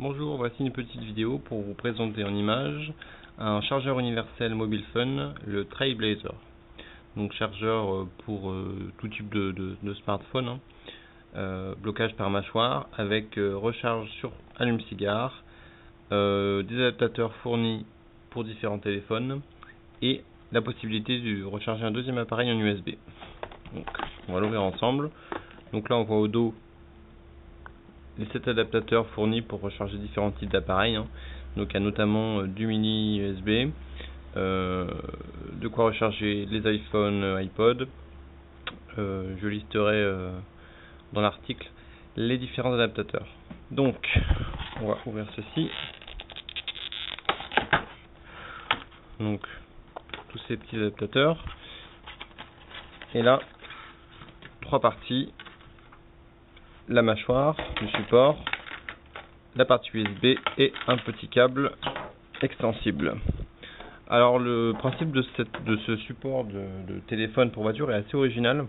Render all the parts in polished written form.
Bonjour, voici une petite vidéo pour vous présenter en image un chargeur universel Mobile Fun, le Trailblazer. Donc chargeur pour tout type de smartphone, blocage par mâchoire avec recharge sur allume-cigare, des adaptateurs fournis pour différents téléphones et la possibilité de recharger un deuxième appareil en USB. Donc on va l'ouvrir ensemble. Donc là on voit au dos les 7 adaptateurs fournis pour recharger différents types d'appareils. Donc il y a notamment du mini USB, de quoi recharger les iPhone, iPod. Je listerai dans l'article les différents adaptateurs. Donc on va ouvrir ceci. Donc tous ces petits adaptateurs. Et là, 3 parties. La mâchoire, le support, la partie USB et un petit câble extensible. Alors le principe de ce support de téléphone pour voiture est assez original.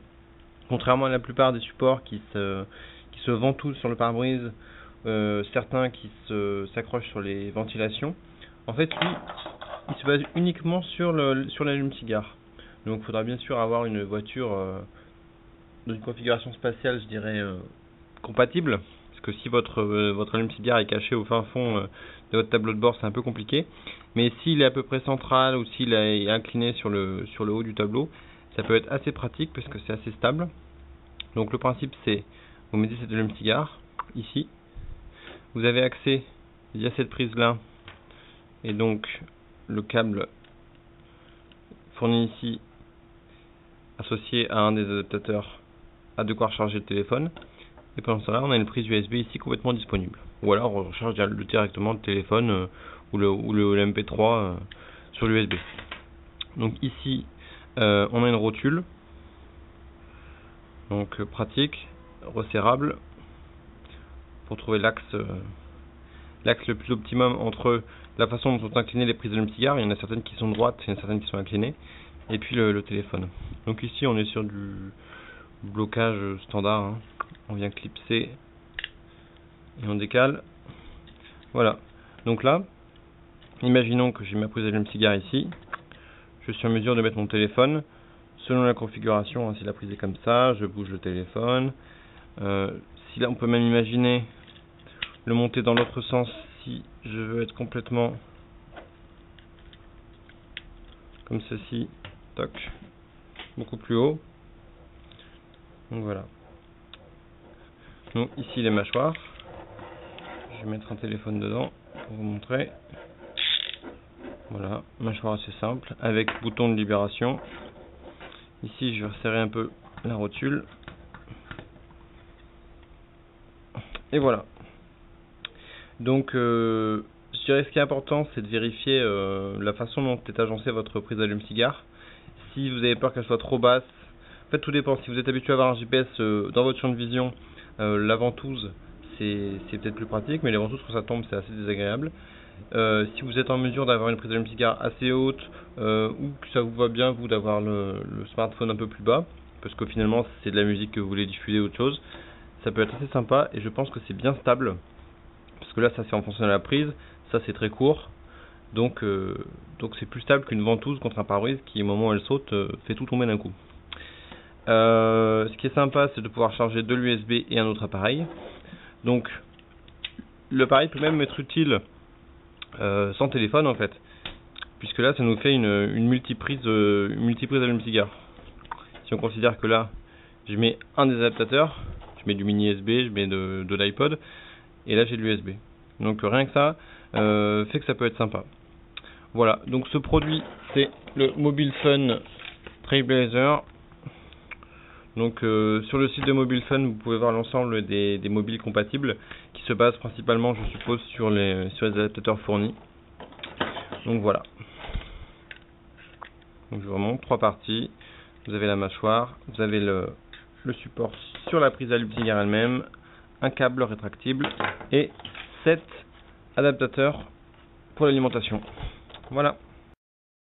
Contrairement à la plupart des supports qui se ventouillent sur le pare-brise, certains qui s'accrochent sur les ventilations, en fait lui, il se base uniquement sur l'allume-cigare. Donc il faudra bien sûr avoir une voiture dans une configuration spatiale, je dirais, compatible, parce que si votre allume-cigare est caché au fin fond de votre tableau de bord, c'est un peu compliqué. Mais s'il est à peu près central ou s'il est incliné sur le haut du tableau, ça peut être assez pratique parce que c'est assez stable. Donc le principe c'est, vous mettez cet allume-cigare ici, vous avez accès via cette prise là, et donc le câble fourni ici associé à un des adaptateurs a de quoi recharger le téléphone. Et pendant ce temps-là, on a une prise USB ici complètement disponible. Ou alors on recharge directement le téléphone ou le MP3 sur l'USB. Donc ici, on a une rotule. Donc pratique, resserrable, pour trouver l'axe le plus optimum entre la façon dont sont inclinées les prises d'allume-cigare. Il y en a certaines qui sont droites, il y en a certaines qui sont inclinées. Et puis le téléphone. Donc ici, on est sur du blocage standard. On vient clipser et on décale. Voilà. Donc là, imaginons que j'ai ma prise d'allume-cigare ici. Je suis en mesure de mettre mon téléphone selon la configuration. Si la prise est comme ça, je bouge le téléphone. Si là, on peut même imaginer le monter dans l'autre sens si je veux être complètement comme ceci. Toc. Beaucoup plus haut. Donc voilà. Donc ici les mâchoires, je vais mettre un téléphone dedans pour vous montrer. Voilà, mâchoire assez simple avec bouton de libération. Ici je vais resserrer un peu la rotule. Et voilà. Donc je dirais ce qui est important, c'est de vérifier la façon dont est agencée votre prise d'allume-cigare. Si vous avez peur qu'elle soit trop basse, en fait tout dépend. Si vous êtes habitué à avoir un GPS dans votre champ de vision, la ventouse c'est peut-être plus pratique, mais les ventouses quand ça tombe c'est assez désagréable. Si vous êtes en mesure d'avoir une prise d'allume-cigare assez haute, ou que ça vous va bien vous d'avoir le smartphone un peu plus bas, parce que finalement c'est de la musique que vous voulez diffuser ou autre chose, ça peut être assez sympa et je pense que c'est bien stable, parce que là ça fait en fonction de la prise, ça c'est très court, donc c'est plus stable qu'une ventouse contre un pare-brise qui au moment où elle saute fait tout tomber d'un coup. Ce qui est sympa, c'est de pouvoir charger de l'USB et un autre appareil. Donc l'appareil peut même être utile sans téléphone en fait, puisque là ça nous fait une multiprise allume-cigare. Si on considère que là je mets un des adaptateurs, je mets du mini USB, je mets de l'iPod, et là j'ai de l'USB. Donc rien que ça fait que ça peut être sympa. Voilà, donc ce produit c'est le Mobile Fun Trailblazer. Donc sur le site de Mobile Fun, vous pouvez voir l'ensemble des mobiles compatibles qui se basent principalement, je suppose, sur les adaptateurs fournis. Donc voilà. Donc je vous remonte 3 parties. Vous avez la mâchoire, vous avez le support sur la prise allume-cigare elle-même, un câble rétractible et 7 adaptateurs pour l'alimentation. Voilà.